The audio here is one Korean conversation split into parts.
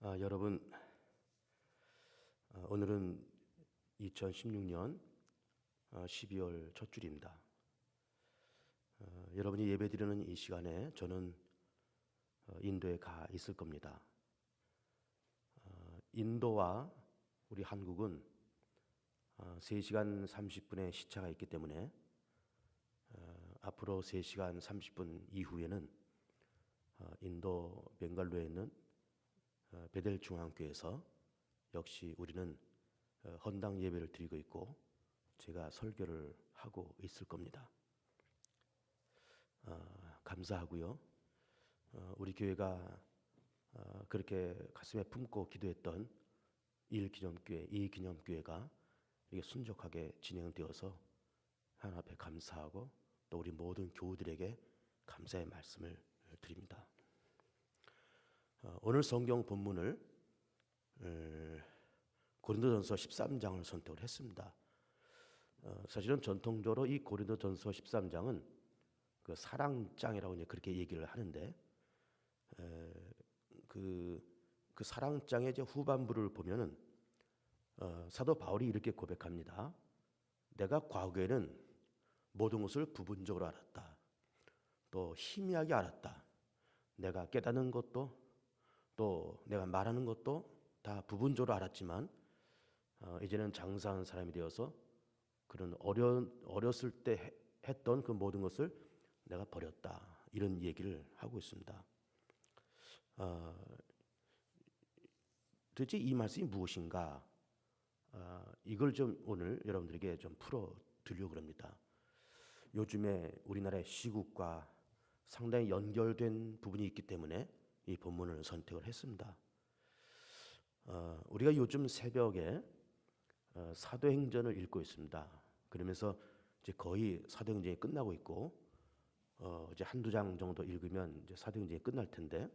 여러분, 오늘은 2016년 12월 첫 주일입니다. 여러분이 예배드리는 이 시간에 저는 인도에 가 있을 겁니다. 인도와 우리 한국은 3시간 30분의 시차가 있기 때문에 앞으로 3시간 30분 이후에는 인도 벵갈루에 있는 베델 중앙교회에서 역시 우리는 헌당 예배를 드리고 있고 제가 설교를 하고 있을 겁니다. 감사하고요. 우리 교회가 그렇게 가슴에 품고 기도했던 1기념교회, 2기념교회가 이게 순적하게 진행되어서 하나님 앞에 감사하고 또 우리 모든 교우들에게 감사의 말씀을 드립니다. 오늘 성경 본문을 고린도전서 13장을 선택을 했습니다. 사실은 전통적으로 이 고린도전서 13장은 그 사랑장이라고 이제 그렇게 얘기를 하는데 그 사랑장의 이제 후반부를 보면은 사도 바울이 이렇게 고백합니다. 내가 과거에는 모든 것을 부분적으로 알았다. 또 희미하게 알았다. 내가 깨닫는 것도 또 내가 말하는 것도 다 부분적으로 알았지만 이제는 장사하는 사람이 되어서 그런 어렸을 때 했던 그 모든 것을 내가 버렸다. 이런 얘기를 하고 있습니다. 도대체 이 말씀이 무엇인가? 이걸 좀 오늘 여러분들에게 좀 풀어 드리려고 합니다. 요즘에 우리나라의 시국과 상당히 연결된 부분이 있기 때문에 이 본문을 선택을 했습니다. 우리가 요즘 새벽에 사도행전을 읽고 있습니다. 그러면서 이제 거의 사도행전이 끝나고 있고 이제 한두 장 정도 읽으면 이제 사도행전이 끝날 텐데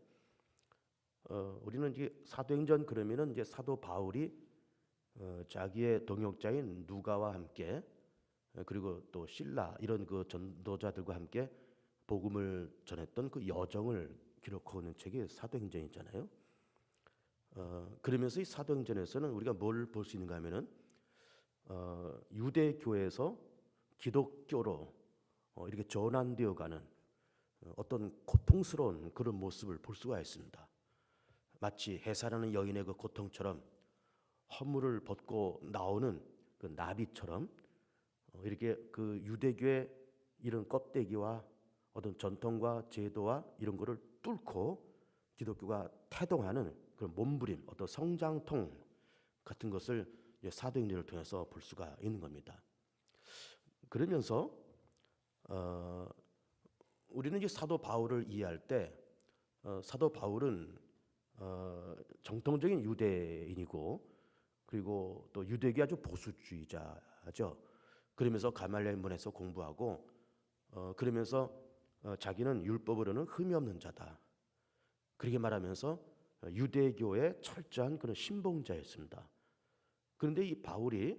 우리는 이제 사도행전 그러면은 이제 사도 바울이 자기의 동역자인 누가와 함께 그리고 또 실라 이런 그 전도자들과 함께 복음을 전했던 그 여정을 기록하고 있는 책이 사도행전이잖아요. 그러면서 이 사도행전에서는 우리가 뭘 볼 수 있는가 하면은 유대 교회에서 기독교로 이렇게 전환되어 가는 어떤 고통스러운 그런 모습을 볼 수가 있습니다. 마치 해산하는 여인의 그 고통처럼 허물을 벗고 나오는 그 나비처럼 이렇게 그 유대교의 이런 껍데기와 어떤 전통과 제도와 이런 거를 뚫고 기독교가 태동하는 그런 몸부림, 어떤 성장통 같은 것을 사도행전을 통해서 볼 수가 있는 겁니다. 그러면서 우리는 이제 사도 바울을 이해할 때 사도 바울은 정통적인 유대인이고 그리고 또 유대교 아주 보수주의자죠. 그러면서 가말리엘 문에서 공부하고 그러면서 자기는 율법으로는 흠이 없는 자다. 그렇게 말하면서 유대교의 철저한 그런 신봉자였습니다. 그런데 이 바울이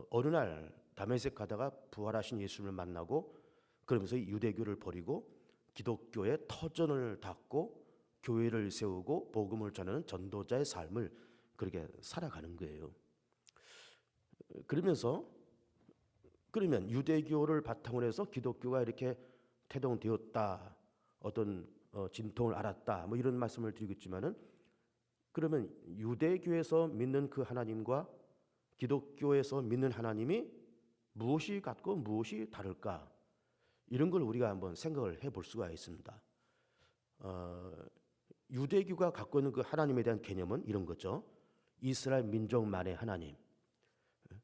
어느 날 다메섹 가다가 부활하신 예수님을 만나고 그러면서 이 유대교를 버리고 기독교의 터전을 닫고 교회를 세우고 복음을 전하는 전도자의 삶을 그렇게 살아가는 거예요. 그러면 유대교를 바탕으로 해서 기독교가 이렇게 태동되었다. 어떤 진통을 알았다. 뭐 이런 말씀을 드리고 있지만은 그러면 유대교에서 믿는 그 하나님과 기독교에서 믿는 하나님이 무엇이 같고 무엇이 다를까? 이런 걸 우리가 한번 생각을 해볼 수가 있습니다. 유대교가 갖고 있는 그 하나님에 대한 개념은 이런 거죠. 이스라엘 민족만의 하나님,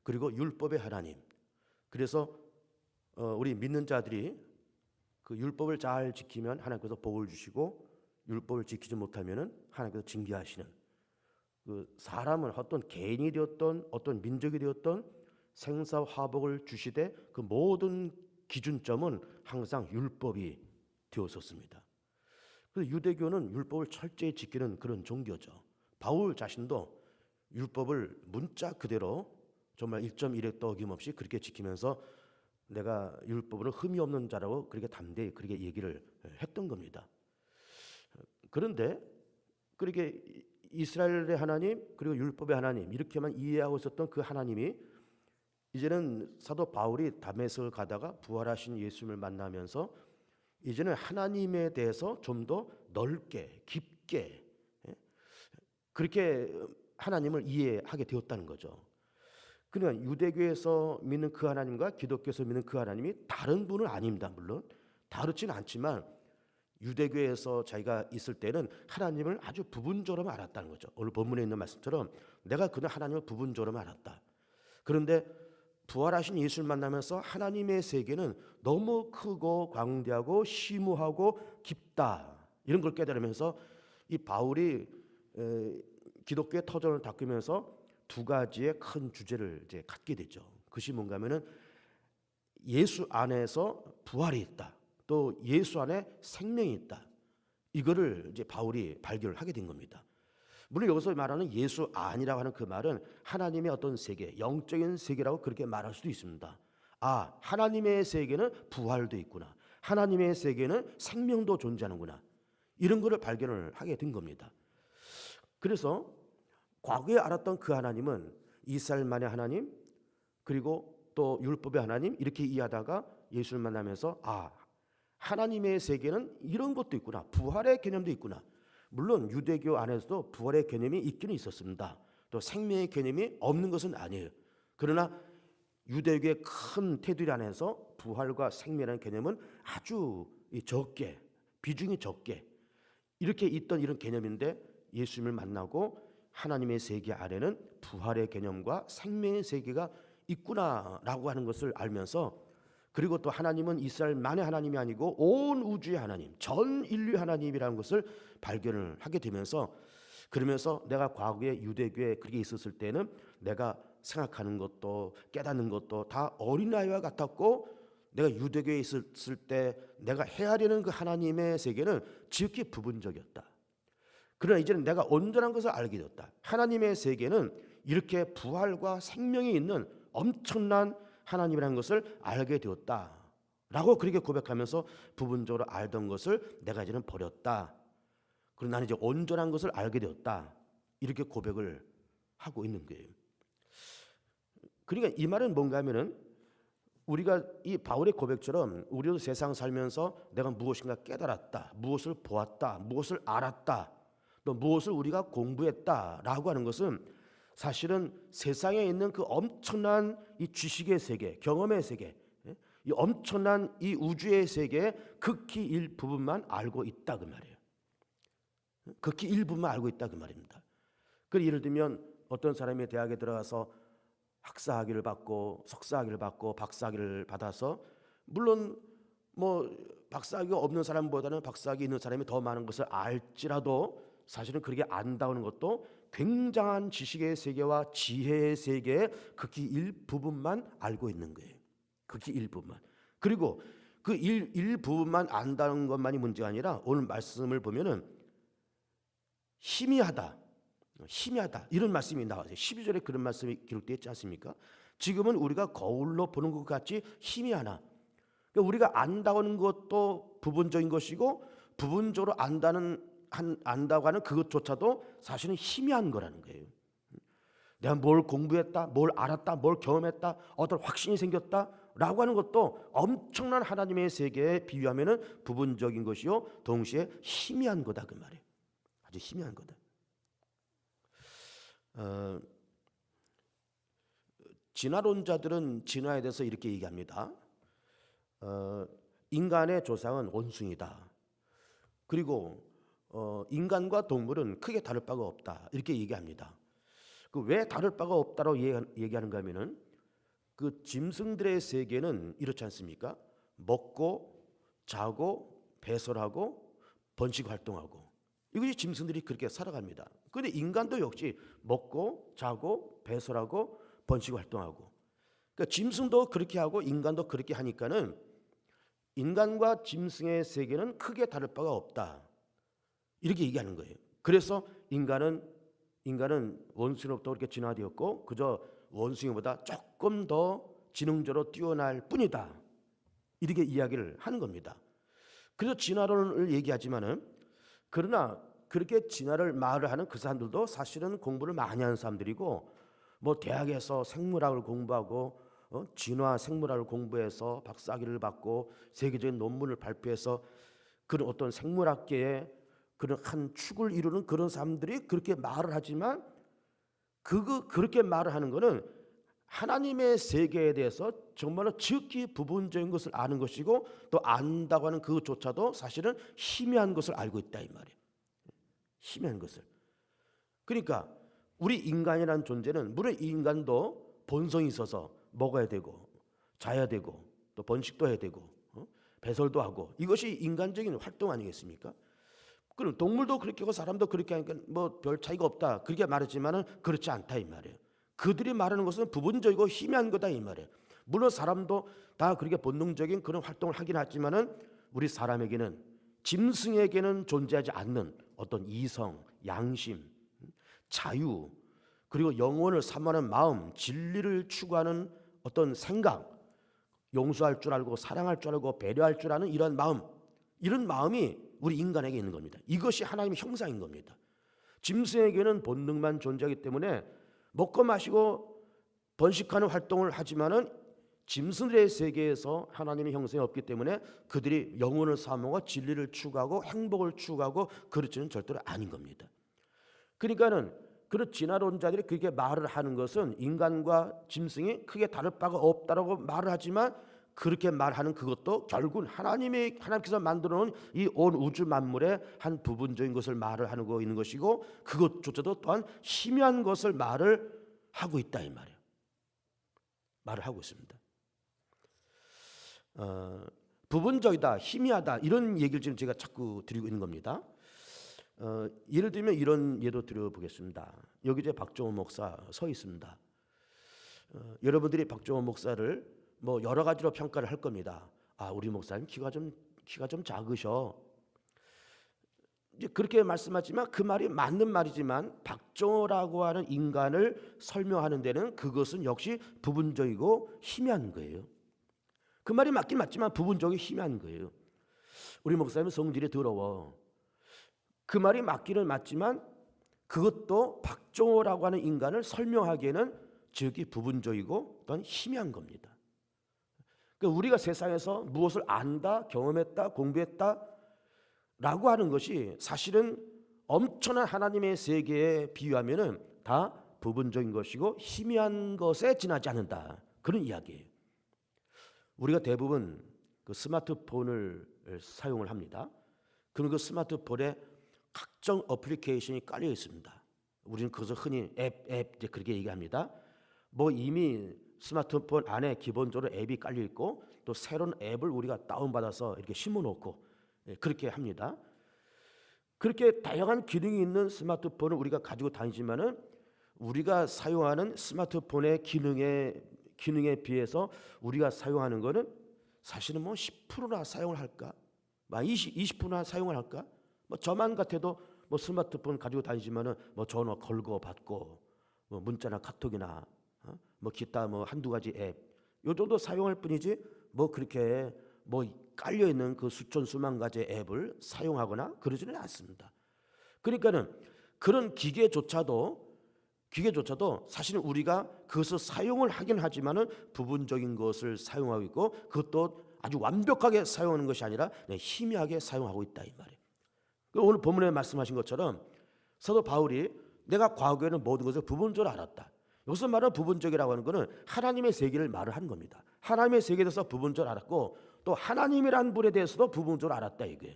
그리고 율법의 하나님. 그래서 우리 믿는 자들이 그 율법을 잘 지키면 하나님께서 복을 주시고 율법을 지키지 못하면은 하나님께서 징계하시는 그 사람은 어떤 개인이 되었던 어떤 민족이 되었던 생사화복을 주시되 그 모든 기준점은 항상 율법이 되었었습니다. 그래서 유대교는 율법을 철저히 지키는 그런 종교죠. 바울 자신도 율법을 문자 그대로 정말 1.1획도 어김없이 그렇게 지키면서 내가 율법으로 흠이 없는 자라고 그렇게 담대히 그렇게 얘기를 했던 겁니다. 그런데 그렇게 이스라엘의 하나님 그리고 율법의 하나님 이렇게만 이해하고 있었던 그 하나님이 이제는 사도 바울이 다메섹을 가다가 부활하신 예수님을 만나면서 이제는 하나님에 대해서 좀 더 넓게 깊게 그렇게 하나님을 이해하게 되었다는 거죠. 그러니까 유대교에서 믿는 그 하나님과 기독교에서 믿는 그 하나님이 다른 분은 아닙니다. 물론 다르지는 않지만 유대교에서 자기가 있을 때는 하나님을 아주 부분적으로 알았다는 거죠. 오늘 본문에 있는 말씀처럼 내가 그는 하나님을 부분적으로 알았다. 그런데 부활하신 예수를 만나면서 하나님의 세계는 너무 크고 광대하고 심오하고 깊다. 이런 걸 깨달으면서 이 바울이 기독교의 터전을 닦으면서 두 가지의 큰 주제를 이제 갖게 되죠. 그것이 뭔가 하면은 예수 안에서 부활이 있다. 또 예수 안에 생명이 있다. 이거를 이제 바울이 발견을 하게 된 겁니다. 물론 여기서 말하는 예수 안이라고 하는 그 말은 하나님의 어떤 세계, 영적인 세계라고 그렇게 말할 수도 있습니다. 아, 하나님의 세계는 부활도 있구나. 하나님의 세계는 생명도 존재하는구나. 이런 거를 발견을 하게 된 겁니다. 그래서 과거에 알았던 그 하나님은 이스라엘만의 하나님 그리고 또 율법의 하나님 이렇게 이해하다가 예수를 만나면서 아, 하나님의 세계는 이런 것도 있구나. 부활의 개념도 있구나. 물론 유대교 안에서도 부활의 개념이 있기는 있었습니다. 또 생명의 개념이 없는 것은 아니에요. 그러나 유대교의 큰 테두리 안에서 부활과 생명이라는 개념은 아주 적게, 비중이 적게 이렇게 있던 이런 개념인데 예수님을 만나고 하나님의 세계 안에는 부활의 개념과 생명의 세계가 있구나라고 하는 것을 알면서 그리고 또 하나님은 이스라엘만의 하나님이 아니고 온 우주의 하나님, 전 인류 하나님이라는 것을 발견을 하게 되면서 그러면서 내가 과거에 유대교에 그렇게 있었을 때는 내가 생각하는 것도 깨닫는 것도 다 어린아이와 같았고 내가 유대교에 있었을 때 내가 헤아리는 그 하나님의 세계는 지극히 부분적이었다. 그러나 이제는 내가 온전한 것을 알게 되었다. 하나님의 세계는 이렇게 부활과 생명이 있는 엄청난 하나님이라는 것을 알게 되었다 라고 그렇게 고백하면서 부분적으로 알던 것을 내가 이제는 버렸다. 그리고 나는 이제 온전한 것을 알게 되었다. 이렇게 고백을 하고 있는 거예요. 그러니까 이 말은 뭔가 하면은 우리가 이 바울의 고백처럼 우리도 세상 살면서 내가 무엇인가 깨달았다, 무엇을 보았다, 무엇을 알았다, 또 무엇을 우리가 공부했다라고 하는 것은 사실은 세상에 있는 그 엄청난 이 지식의 세계, 경험의 세계, 이 엄청난 이 우주의 세계의 극히 일부분만 알고 있다 그 말이에요. 극히 일부분만 알고 있다 그 말입니다. 그 예를 들면 어떤 사람이 대학에 들어가서 학사학위를 받고 석사학위를 받고 박사학위를 받아서 물론 뭐 박사학위가 없는 사람보다는 박사학위 있는 사람이 더 많은 것을 알지라도 사실은 그렇게 안다는 것도 굉장한 지식의 세계와 지혜의 세계의 극히 일부분만 알고 있는 거예요. 극히 일부분만. 그리고 그 일부분만 안다는 것만이 문제가 아니라 오늘 말씀을 보면은 희미하다. 희미하다. 이런 말씀이 나와요. 12절에 그런 말씀이 기록되어 있지 않습니까? 지금은 우리가 거울로 보는 것 같이 희미하나. 그러니까 우리가 안다는 것도 부분적인 것이고 부분적으로 안다고 하는 그것조차도 사실은 희미한 거라는 거예요. 내가 뭘 공부했다, 뭘 알았다, 뭘 경험했다, 어떤 확신이 생겼다라고 하는 것도 엄청난 하나님의 세계에 비유하면은 부분적인 것이요 동시에 희미한 거다 그 말이에요. 아주 희미한 거다. 진화론자들은 진화에 대해서 이렇게 얘기합니다. 인간의 조상은 원숭이다. 그리고 인간과 동물은 크게 다를 바가 없다. 이렇게 얘기합니다. 그 왜 다를 바가 없다고 얘기하는가 하면은 그 짐승들의 세계는 이렇지 않습니까? 먹고 자고 배설하고 번식 활동하고 이것이 짐승들이 그렇게 살아갑니다. 그런데 인간도 역시 먹고 자고 배설하고 번식 활동하고 그러니까 짐승도 그렇게 하고 인간도 그렇게 하니까는 인간과 짐승의 세계는 크게 다를 바가 없다. 이렇게 얘기하는 거예요. 그래서 인간은 원숭이로부터 그렇게 진화되었고 그저 원숭이보다 조금 더 지능적으로 뛰어날 뿐이다. 이렇게 이야기를 하는 겁니다. 그래서 진화론을 얘기하지만은 그러나 그렇게 진화를 말을 하는 그 사람들도 사실은 공부를 많이 하는 사람들이고, 뭐 대학에서 생물학을 공부하고 진화 생물학을 공부해서 박사학위를 받고 세계적인 논문을 발표해서 그런 어떤 생물학계의 그런 한 축을 이루는 그런 사람들이 그렇게 말을 하지만, 그렇게 말을 하는 것은 하나님의 세계에 대해서 정말로 지극히 부분적인 것을 아는 것이고, 또 안다고 하는 그것조차도 사실은 희미한 것을 알고 있다 이 말이에요. 희미한 것을. 그러니까 우리 인간이라는 존재는, 물론 이 인간도 본성이 있어서 먹어야 되고 자야 되고 또 번식도 해야 되고 배설도 하고, 이것이 인간적인 활동 아니겠습니까? 그럼 동물도 그렇게 하고 사람도 그렇게 하니까 뭐 별 차이가 없다 그렇게 말했지만은 그렇지 않다 이 말이에요. 그들이 말하는 것은 부분적이고 희미한 거다 이 말이에요. 물론 사람도 다 그렇게 본능적인 그런 활동을 하긴 하지만은 우리 사람에게는, 짐승에게는 존재하지 않는 어떤 이성, 양심, 자유, 그리고 영혼을 사모하는 마음, 진리를 추구하는 어떤 생각, 용서할 줄 알고 사랑할 줄 알고 배려할 줄 아는 이런 마음, 이런 마음이 우리 인간에게 있는 겁니다. 이것이 하나님의 형상인 겁니다. 짐승에게는 본능만 존재하기 때문에 먹고 마시고 번식하는 활동을 하지만은 짐승들의 세계에서 하나님의 형상이 없기 때문에 그들이 영혼을 사모하고 진리를 추구하고 행복을 추구하고 그렇지는 절대로 아닌 겁니다. 그러니까는 그런 진화론자들이 그렇게 말을 하는 것은 인간과 짐승이 크게 다를 바가 없다라고 말을 하지만, 그렇게 말하는 그것도 결국은 하나님께서 만들어 놓은 이 온 우주 만물의 한 부분적인 것을 말을 하고 있는 것이고, 그것조차도 또한 희미한 것을 말을 하고 있다 이 말이에요. 말을 하고 있습니다. 부분적이다, 희미하다, 이런 얘기를 지금 제가 자꾸 드리고 있는 겁니다. 예를 들면 이런 예도 드려보겠습니다. 여기 이제 박정호 목사 서 있습니다. 여러분들이 박정호 목사를 뭐 여러 가지로 평가를 할 겁니다. 아, 우리 목사님 키가 좀 작으셔. 이제 그렇게 말씀하지만 그 말이 맞는 말이지만, 박정호라고 하는 인간을 설명하는 데는 그것은 역시 부분적이고 희미한 거예요. 그 말이 맞긴 맞지만 부분적이고 희미한 거예요. 우리 목사님은 성질이 더러워. 그 말이 맞기는 맞지만 그것도 박정호라고 하는 인간을 설명하기에는 지극히 부분적이고 또한 희미한 겁니다. 그러니까 우리가 세상에서 무엇을 안다, 경험했다, 공부했다 라고 하는 것이 사실은 엄청난 하나님의 세계에 비유하면은 다 부분적인 것이고 희미한 것에 지나지 않는다, 그런 이야기예요. 우리가 대부분 그 스마트폰을 사용을 합니다. 그럼 그 스마트폰에 각종 어플리케이션이 깔려 있습니다. 우리는 그것을 흔히 앱 이제 그렇게 얘기합니다. 뭐 이미 스마트폰 안에 기본적으로 앱이 깔려 있고, 또 새로운 앱을 우리가 다운받아서 이렇게 심어놓고 그렇게 합니다. 그렇게 다양한 기능이 있는 스마트폰을 우리가 가지고 다니지만은, 우리가 사용하는 스마트폰의 기능에 비해서 우리가 사용하는 거는 사실은 뭐 10%나 사용을 할까? 20%나 사용을 할까? 뭐 저만 같아도 뭐 스마트폰 가지고 다니지만은 뭐 전화 걸고 받고 뭐 문자나 카톡이나 뭐 기타 뭐 한두 가지 앱, 요 정도 사용할 뿐이지 뭐 그렇게 뭐 깔려 있는 그 수천 수만 가지 앱을 사용하거나 그러지는 않습니다. 그러니까는 그런 기계조차도 사실은 우리가 그것을 사용을 하긴 하지만은 부분적인 것을 사용하고 있고, 그것도 아주 완벽하게 사용하는 것이 아니라 희미하게 사용하고 있다 이 말이에요. 오늘 본문에 말씀하신 것처럼 사도 바울이 내가 과거에는 모든 것을 부분적으로 알았다. 여기서 말하는 부분적이라고 하는 것은 하나님의 세계를 말을 하는 겁니다. 하나님의 세계에 대해서 부분적으로 알았고, 또 하나님이라는 분에 대해서도 부분적으로 알았다 이거예요.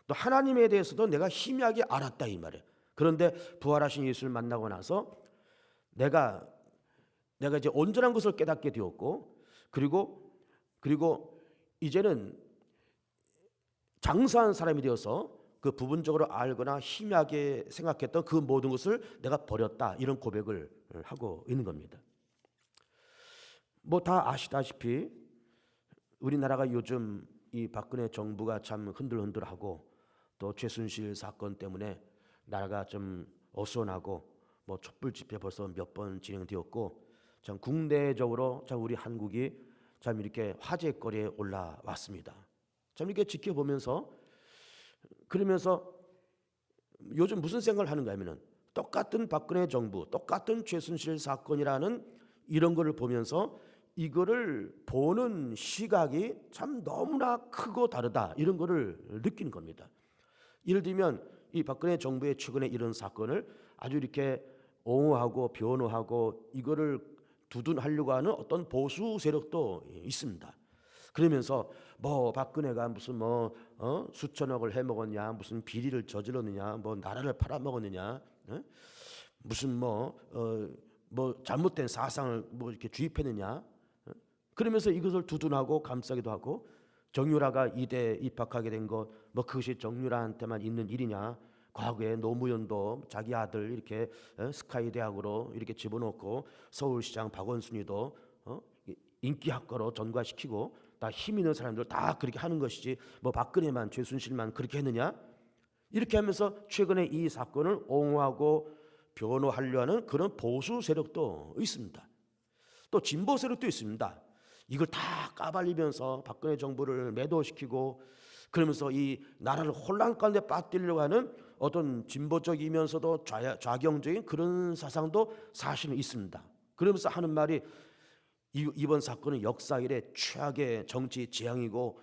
또 하나님에 대해서도 내가 희미하게 알았다 이 말이에요. 그런데 부활하신 예수를 만나고 나서 내가 이제 온전한 것을 깨닫게 되었고, 그리고 이제는 장사한 사람이 되어서 그 부분적으로 알거나 희미하게 생각했던 그 모든 것을 내가 버렸다, 이런 고백을 하고 있는 겁니다. 뭐 다 아시다시피 우리나라가 요즘 이 박근혜 정부가 참 흔들흔들하고, 또 최순실 사건 때문에 나라가 좀 어수선하고, 뭐 촛불 집회 벌써 몇 번 진행되었고, 참 국내적으로 참 우리 한국이 참 이렇게 화제거리에 올라왔습니다. 참 이렇게 지켜보면서, 그러면서 요즘 무슨 생각을 하는가 하면은 똑같은 박근혜 정부, 똑같은 최순실 사건이라는 이런 거를 보면서 이거를 보는 시각이 참 너무나 크고 다르다, 이런 거를 느끼는 겁니다. 예를 들면 이 박근혜 정부의 최근에 이런 사건을 아주 이렇게 옹호하고 변호하고 이거를 두둔하려고 하는 어떤 보수 세력도 있습니다. 그러면서 뭐 박근혜가 무슨 수천억을 해먹었냐, 무슨 비리를 저질렀느냐, 뭐 나라를 팔아먹었느냐, 무슨 뭐 잘못된 사상을 뭐 이렇게 주입했느냐, 그러면서 이것을 두둔하고 감싸기도 하고, 정유라가 이대 입학하게 된 것 뭐 그것이 정유라한테만 있는 일이냐, 과거에 노무현도 자기 아들 이렇게 스카이 대학으로 이렇게 집어넣고 서울시장 박원순이도 인기학과로 전과시키고 다 힘 있는 사람들 다 그렇게 하는 것이지 뭐 박근혜만 최순실만 그렇게 했느냐, 이렇게 하면서 최근에 이 사건을 옹호하고 변호하려 하는 그런 보수 세력도 있습니다. 또 진보 세력도 있습니다. 이걸 다 까발리면서 박근혜 정부를 매도시키고 그러면서 이 나라를 혼란 가운데 빠뜨리려고 하는 어떤 진보적이면서도 좌경적인 그런 사상도 사실은 있습니다. 그러면서 하는 말이 이번 사건은 역사 이래 최악의 정치 재앙이고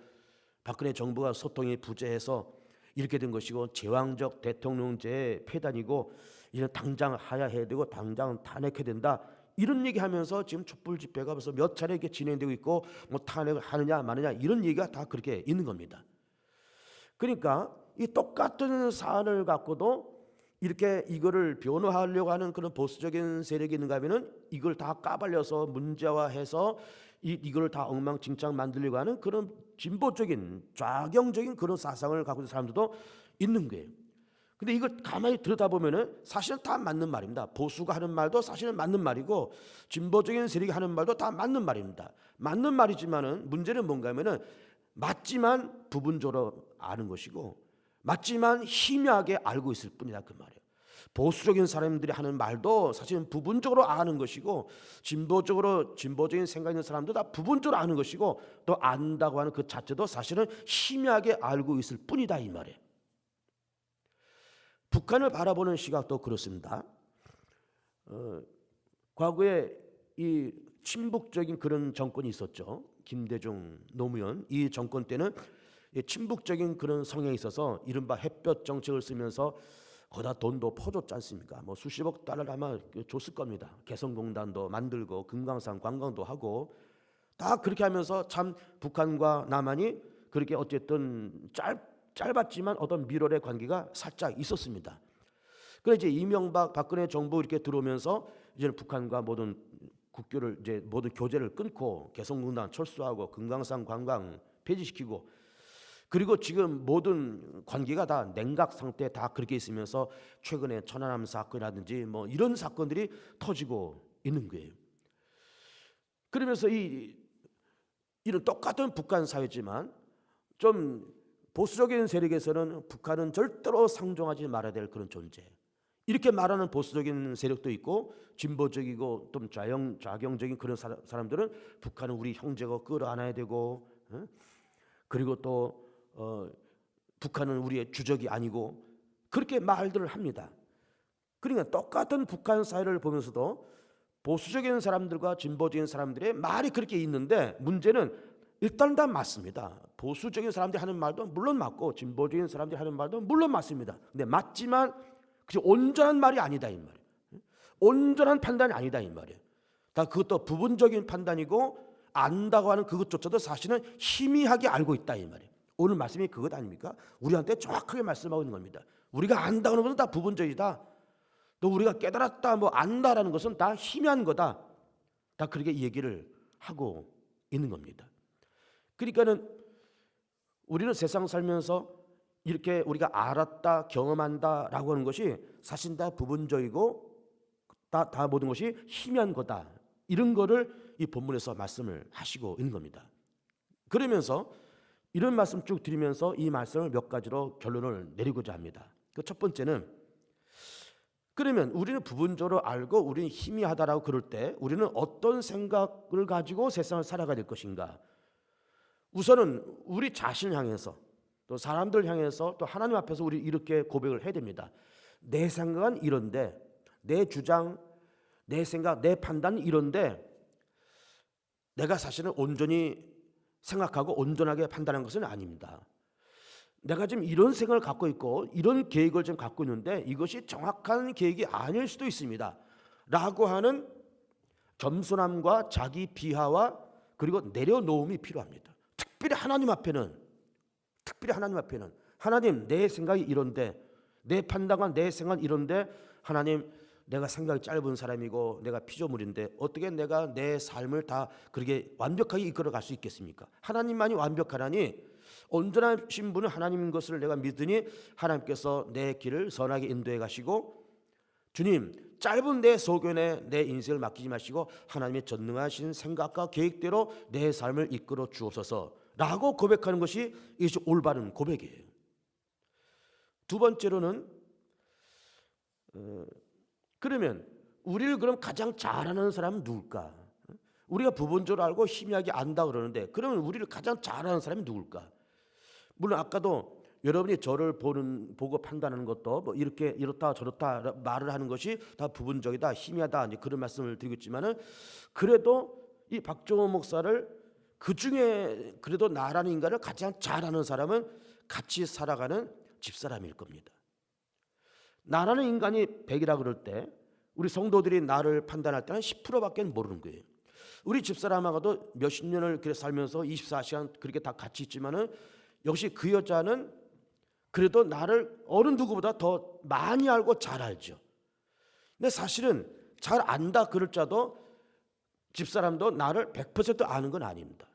박근혜 정부가 소통이 부재해서 이렇게 된 것이고 제왕적 대통령제의 폐단이고 이는 당장 하야해야 되고 당장 탄핵해야 된다, 이런 얘기하면서 지금 촛불 집회가 벌써 몇 차례 이렇게 진행되고 있고 뭐 탄핵을 하느냐 마느냐 이런 얘기가 다 그렇게 있는 겁니다. 그러니까 이 똑같은 사안을 갖고도 이렇게 이거를 변호하려고 하는 그런 보수적인 세력이 있는가 하면은 이걸 다 까발려서 문제화해서 이걸 다 엉망진창 만들려고 하는 그런 진보적인 좌경적인 그런 사상을 갖고 있는 사람들도 있는 거예요. 근데 이걸 가만히 들여다보면은 사실은 다 맞는 말입니다. 보수가 하는 말도 사실은 맞는 말이고 진보적인 세력이 하는 말도 다 맞는 말입니다. 맞는 말이지만은 문제는 뭔가 하면은 맞지만 부분적으로 아는 것이고 맞지만 희미하게 알고 있을 뿐이다, 그 말이에요. 보수적인 사람들이 하는 말도 사실은 부분적으로 아는 것이고 진보적인 생각 있는 사람도 다 부분적으로 아는 것이고 또 안다고 하는 그 자체도 사실은 희미하게 알고 있을 뿐이다, 이 말이에요. 북한을 바라보는 시각도 그렇습니다. 과거에 이 친북적인 그런 정권이 있었죠. 김대중, 노무현 이 정권 때는 친북적인 그런 성향이 있어서 이른바 햇볕 정책을 쓰면서 거기다 돈도 퍼줬지 않습니까? 뭐 수십억 달러를 아마 줬을 겁니다. 개성공단도 만들고 금강산 관광도 하고 다 그렇게 하면서 참 북한과 남한이 그렇게 어쨌든 짧았지만 어떤 밀월의 관계가 살짝 있었습니다. 그래 이제 이명박 박근혜 정부 이렇게 들어오면서 이제는 북한과 모든 국교를 이제 모든 교제를 끊고 개성공단 철수하고 금강산 관광 폐지시키고 그리고 지금 모든 관계가 다 냉각 상태 다 그렇게 있으면서 최근에 천안함 사건이라든지 뭐 이런 사건들이 터지고 있는 거예요. 그러면서 이런 똑같은 북한 사회지만 좀 보수적인 세력에서는 북한은 절대로 상종하지 말아야 될 그런 존재, 이렇게 말하는 보수적인 세력도 있고 진보적이고 좀 좌경적인 그런 사람들은 북한은 우리 형제고 끌어안아야 되고 그리고 또 북한은 우리의 주적이 아니고 그렇게 말들을 합니다. 그러니까 똑같은 북한 사회를 보면서도 보수적인 사람들과 진보적인 사람들의 말이 그렇게 있는데 문제는 일단 다 맞습니다. 보수적인 사람들이 하는 말도 물론 맞고 진보적인 사람들이 하는 말도 물론 맞습니다. 근데 맞지만 그게 온전한 말이 아니다, 이 말이에요. 온전한 판단이 아니다, 이 말이에요. 다 그것도 부분적인 판단이고 안다고 하는 그것조차도 사실은 희미하게 알고 있다, 이 말이에요. 오늘 말씀이 그것 아닙니까? 우리한테 정확하게 말씀하고 있는 겁니다. 우리가 안다고 하는 것은 다 부분적이다. 또 우리가 깨달았다, 뭐 안다라는 것은 다 희미한 거다. 다 그렇게 얘기를 하고 있는 겁니다. 그러니까는 우리는 세상 살면서 이렇게 우리가 알았다, 경험한다라고 하는 것이 사실 다 부분적이고 다 모든 것이 희미한 거다. 이런 거를 이 본문에서 말씀을 하시고 있는 겁니다. 그러면서 이런 말씀 쭉 드리면서 이 말씀을 몇 가지로 결론을 내리고자 합니다. 그 첫 번째는 그러면 우리는 부분적으로 알고 우리는 희미하다라고 그럴 때 우리는 어떤 생각을 가지고 세상을 살아가야 될 것인가? 우선은 우리 자신을 향해서 또 사람들 향해서 또 하나님 앞에서 우리 이렇게 고백을 해야 됩니다. 내 생각은 이런데, 내 주장, 내 생각, 내 판단은 이런데 내가 사실은 온전히 생각하고 온전하게 판단한 것은 아닙니다. 내가 지금 이런 생각을 갖고 있고 이런 계획을 좀 갖고 있는데 이것이 정확한 계획이 아닐 수도 있습니다 라고 하는 겸손함과 자기 비하와 그리고 내려놓음이 필요합니다. 특별히 하나님 앞에는 하나님, 내 생각이 이런데, 내 판단과 내 생각은 이런데, 하나님, 내가 생각이 짧은 사람이고 내가 피조물인데 어떻게 내가 내 삶을 다 그렇게 완벽하게 이끌어갈 수 있겠습니까? 하나님만이 완벽하나니 온전하신 분은 하나님인 것을 내가 믿으니 하나님께서 내 길을 선하게 인도해 가시고, 주님, 짧은 내 소견에 내 인생을 맡기지 마시고 하나님의 전능하신 생각과 계획대로 내 삶을 이끌어 주옵소서 라고 고백하는 것이 이것이 올바른 고백이에요. 두 번째로는 그러면 우리를 그럼 가장 잘하는 사람은 누굴까? 우리가 부분적으로 알고 희미하게 안다 그러는데 그러면 우리를 가장 잘하는 사람이 누굴까? 물론 아까도 여러분이 저를 보고 판단하는 것도 뭐 이렇게 이렇다 저렇다 말을 하는 것이 다 부분적이다, 희미하다 이제 그런 말씀을 드리고 있지만은 그래도 이 박종호 목사를 그 중에 그래도 나라는 인간을 가장 잘하는 사람은 같이 살아가는 집사람일 겁니다. 나라는 인간이 100이라 그럴 때 우리 성도들이 나를 판단할 때는 10%밖에 모르는 거예요. 우리 집사람하고도 몇십 년을 그렇게 살면서 24시간 그렇게 다 같이 있지만은 역시 그 여자는 그래도 나를 어느 누구보다 더 많이 알고 잘 알죠. 근데 사실은 잘 안다 그럴 자도 집사람도 나를 100% 아는 건 아닙니다.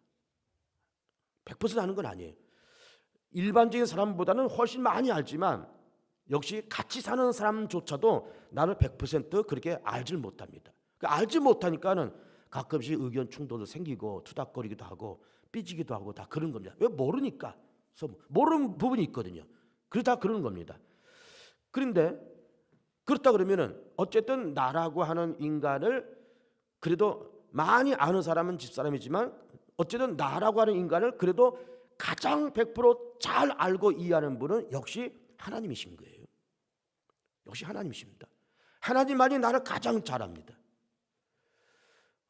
100% 아는 건 아니에요. 일반적인 사람보다는 훨씬 많이 알지만 역시 같이 사는 사람조차도 나를 100% 그렇게 알질 못합니다. 알지 못하니까는 가끔씩 의견 충돌도 생기고 투닥거리기도 하고 삐지기도 하고 다 그런 겁니다. 왜? 모르니까. 모르는 부분이 있거든요. 그래서 다 그러는 겁니다. 그런데 그렇다 그러면은 어쨌든 나라고 하는 인간을 그래도 많이 아는 사람은 집사람이지만 어쨌든 나라고 하는 인간을 그래도 가장 100% 잘 알고 이해하는 분은 역시 하나님이신 거예요. 역시 하나님이십니다. 하나님만이 나를 가장 잘 압니다.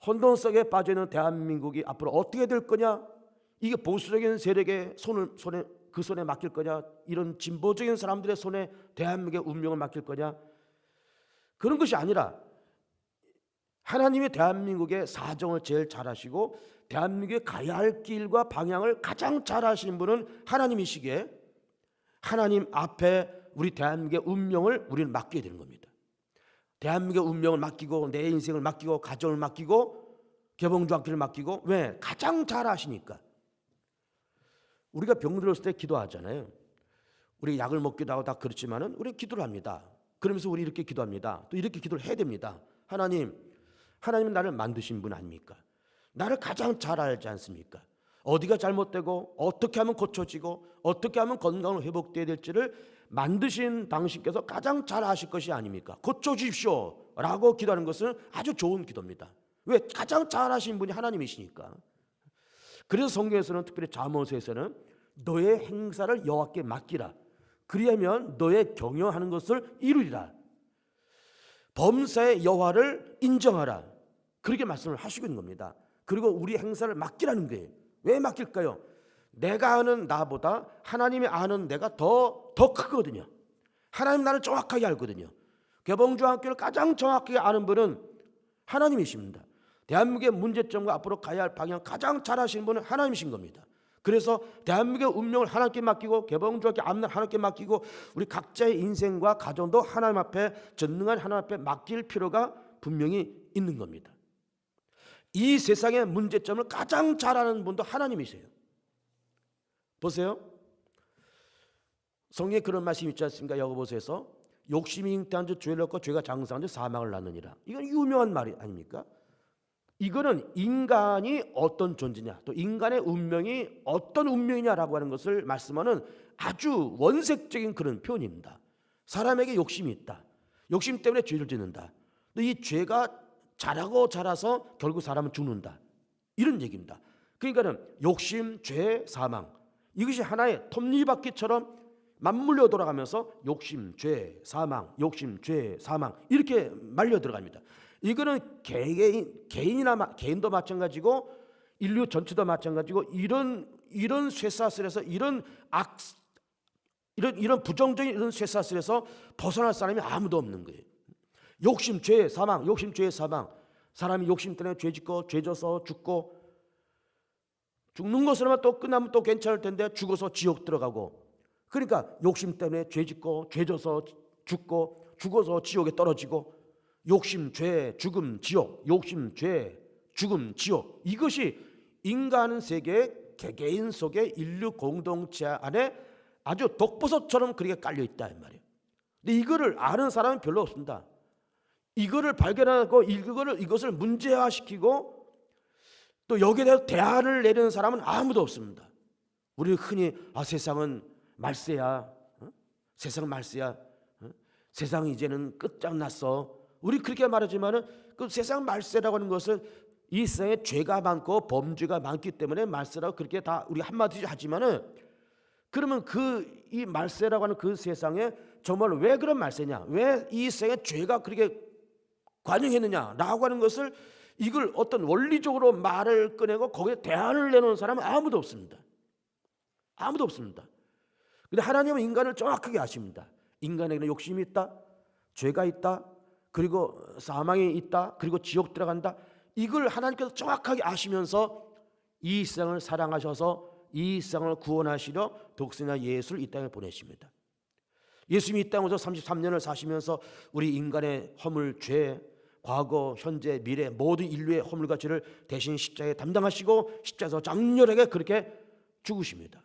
혼돈 속에 빠져있는 대한민국이 앞으로 어떻게 될 거냐? 이게 보수적인 세력의 손에 맡길 거냐? 이런 진보적인 사람들의 손에 대한민국의 운명을 맡길 거냐? 그런 것이 아니라 하나님이 대한민국의 사정을 제일 잘 아시고 대한민국에 가야 할 길과 방향을 가장 잘 아시는 분은 하나님이시기에 하나님 앞에 우리 대한민국의 운명을 우리는 맡겨야 되는 겁니다. 대한민국의 운명을 맡기고 내 인생을 맡기고 가정을 맡기고 개봉주학기를 맡기고 왜? 가장 잘 아시니까. 우리가 병들었을 때 기도하잖아요. 우리 약을 먹기도 하고 다 그렇지만은 우리 기도를 합니다. 그러면서 우리 이렇게 기도합니다. 또 이렇게 기도를 해야 됩니다. 하나님은 나를 만드신 분 아닙니까? 나를 가장 잘 알지 않습니까? 어디가 잘못되고 어떻게 하면 고쳐지고 어떻게 하면 건강을 회복돼야 될지를 만드신 당신께서 가장 잘 아실 것이 아닙니까? 고쳐주십시오 라고 기도하는 것은 아주 좋은 기도입니다. 왜? 가장 잘 아신 분이 하나님이시니까. 그래서 성경에서는 특별히 잠언서에서는 너의 행사를 여호와께 맡기라. 그리하면 너의 경영하는 것을 이루리라. 범사의 여호와를 인정하라. 그렇게 말씀을 하시고 있는 겁니다. 그리고 우리 행사를 맡기라는 거예요. 왜 맡길까요? 내가 아는 나보다 하나님이 아는 내가 더 크거든요. 하나님 나를 정확하게 알거든요. 개봉주학교를 가장 정확하게 아는 분은 하나님이십니다. 대한민국의 문제점과 앞으로 가야 할 방향 가장 잘 아시는 분은 하나님이신 겁니다. 그래서 대한민국의 운명을 하나님께 맡기고 개봉주학교 앞날 하나님께 맡기고 우리 각자의 인생과 가정도 하나님 앞에 전능한 하나님 앞에 맡길 필요가 분명히 있는 겁니다. 이 세상의 문제점을 가장 잘 아는 분도 하나님이세요. 보세요. 성경에 그런 말씀이 있지 않습니까? 야고보서에서 욕심이 잉태한 즉 죄를 얻고 죄가 장성한 즉 사망을 낳느니라. 이건 유명한 말이 아닙니까? 이거는 인간이 어떤 존재냐 또 인간의 운명이 어떤 운명이냐라고 하는 것을 말씀하는 아주 원색적인 그런 표현입니다. 사람에게 욕심이 있다. 욕심 때문에 죄를 짓는다. 이 죄가 자라서 결국 사람은 죽는다. 이런 얘기입니다. 그러니까는 욕심, 죄, 사망 이것이 하나의 톱니바퀴처럼 맞물려 돌아가면서 욕심, 죄, 사망, 욕심, 죄, 사망 이렇게 말려 들어갑니다. 이거는 개인도 마찬가지고 인류 전체도 마찬가지고 이런 쇠사슬에서 이런 부정적인 이런 쇠사슬에서 벗어날 사람이 아무도 없는 거예요. 욕심, 죄, 사망, 욕심, 죄, 사망. 사람이 욕심 때문에 죄 짓고 죄 져서 죽고, 죽는 것으로만 또 끝나면 또 괜찮을 텐데 죽어서 지옥 들어가고, 그러니까 욕심 때문에 죄 짓고 죄 져서 죽고 죽어서 지옥에 떨어지고, 욕심, 죄, 죽음, 지옥, 욕심, 죄, 죽음, 지옥. 이것이 인간 세계의 개개인 속에 인류 공동체 안에 아주 독버섯처럼 그렇게 깔려 있다 이 말이에요. 근데 이거를 아는 사람은 별로 없습니다. 이거를 발견하고 이것을 문제화시키고 또 여기에 대해서 대안을 내리는 사람은 아무도 없습니다. 우리 흔히 세상은 말세야, 세상은 말세야, 세상이 이제는 끝장났어. 우리 그렇게 말하지만은 그 세상 말세라고 하는 것은 이 세상에 죄가 많고 범죄가 많기 때문에 말세라고 그렇게 다 우리 한마디 하지만은, 그러면 이 말세라고 하는 그 세상에 정말 왜 그런 말세냐, 왜 이 세상에 죄가 그렇게 관영했느냐라고 하는 것을, 이걸 어떤 원리적으로 말을 꺼내고 거기에 대안을 내놓은 사람은 아무도 없습니다. 아무도 없습니다. 근데 하나님은 인간을 정확하게 아십니다. 인간에게는 욕심이 있다, 죄가 있다, 그리고 사망이 있다, 그리고 지옥 들어간다. 이걸 하나님께서 정확하게 아시면서 이 세상을 사랑하셔서 이 세상을 구원하시려 독생자 예수를 이 땅에 보내십니다. 예수님이 이 땅에서 33년을 사시면서 우리 인간의 허물, 죄, 과거, 현재, 미래 모든 인류의 허물과 죄를 대신 십자가에 담당하시고 십자가에서 장렬하게 그렇게 죽으십니다.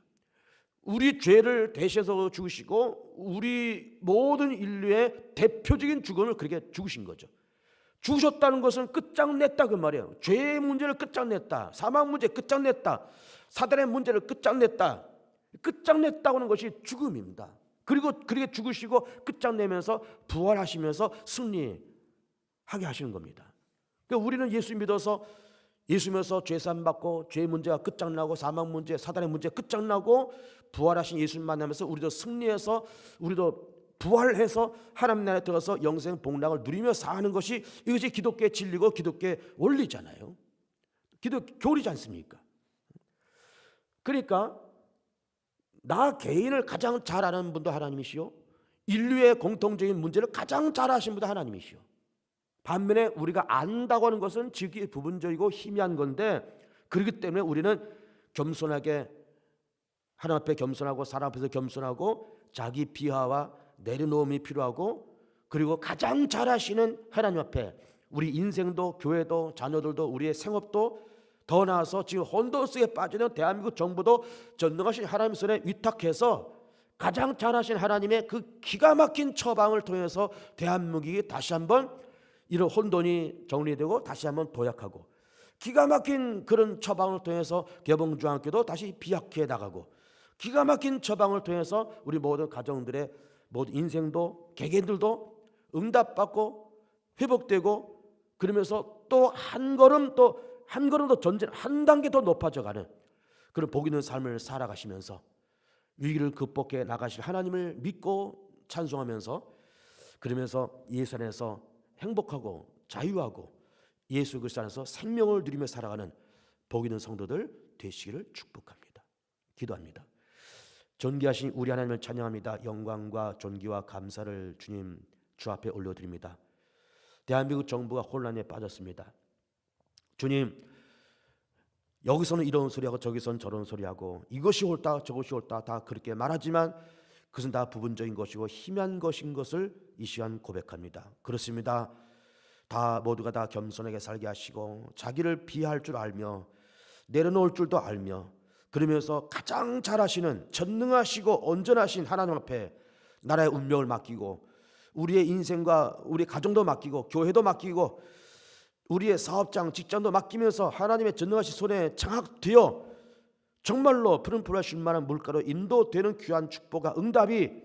우리 죄를 대신해서 죽으시고 우리 모든 인류의 대표적인 죽음을 그렇게 죽으신 거죠. 죽으셨다는 것은 끝장냈다 그 말이에요. 죄의 문제를 끝장냈다, 사망 문제 끝장냈다, 사단의 문제를 끝장냈다. 끝장냈다고 하는 것이 죽음입니다. 그리고 그렇게 죽으시고 끝장내면서 부활하시면서 승리하게 하시는 겁니다. 그러니까 우리는 예수 믿어서 죄산 받고 죄 문제가 끝장나고 사망 문제, 사단의 문제 끝장나고 부활하신 예수님 만나면서 우리도 승리해서 우리도 부활해서 하나님 나라에 들어가서 영생 복락을 누리며 사는 것이, 이것이 기독교의 진리고 기독교의 원리잖아요. 기독교 교리지 않습니까? 그러니까 나 개인을 가장 잘 아는 분도 하나님이시오, 인류의 공통적인 문제를 가장 잘 아시는 분도 하나님이시오. 반면에 우리가 안다고 하는 것은 즉이 부분적이고 희미한 건데, 그렇기 때문에 우리는 겸손하게 하나님 앞에 겸손하고 사람 앞에서 겸손하고 자기 비하와 내려놓음이 필요하고, 그리고 가장 잘 아시는 하나님 앞에 우리 인생도 교회도 자녀들도 우리의 생업도 더 나아서 지금 혼돈 속에 빠지는 대한민국 정부도 전능하신 하나님 손에 위탁해서 가장 잘 아신 하나님의 그 기가 막힌 처방을 통해서 대한민국이 다시 한번 이런 혼돈이 정리되고 다시 한번 도약하고, 기가 막힌 그런 처방을 통해서 개봉주한교도 다시 비약해 나가고, 기가 막힌 처방을 통해서 우리 모든 가정들의 모든 인생도 개개인들도 응답받고 회복되고, 그러면서 또 한 걸음 더 전진, 한 단계 더 높아져가는 그런 복 있는 삶을 살아가시면서 위기를 극복해 나가실 하나님을 믿고 찬송하면서, 그러면서 예수 안에서 행복하고 자유하고 예수 그리스도 안에서 생명을 누리며 살아가는 복 있는 성도들 되시기를 축복합니다. 기도합니다. 존귀하신 우리 하나님을 찬양합니다. 영광과 존귀와 감사를 주님 주 앞에 올려드립니다. 대한민국 정부가 혼란에 빠졌습니다. 주님, 여기서는 이런 소리하고 저기서는 저런 소리하고 이것이 옳다 저것이 옳다 다 그렇게 말하지만 그것은 다 부분적인 것이고 희미한 것인 것을 이 시간 고백합니다. 그렇습니다. 다 모두가 다 겸손하게 살게 하시고 자기를 비할 줄 알며 내려놓을 줄도 알며, 그러면서 가장 잘하시는 전능하시고 온전하신 하나님 앞에 나라의 운명을 맡기고 우리의 인생과 우리 가정도 맡기고 교회도 맡기고 우리의 사업장 직장도 맡기면서 하나님의 전능하신 손에 장악되어 정말로 푸른푸른 쉴만한 물가로 인도되는 귀한 축복과 응답이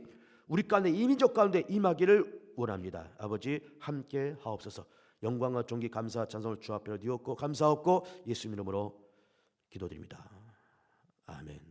우리 가운데 이민족 가운데 임하기를 원합니다. 아버지 함께 하옵소서. 영광과 존귀 감사 찬송을 주 앞에 드리옵고 감사하옵고 예수 이름으로 기도드립니다. 아멘.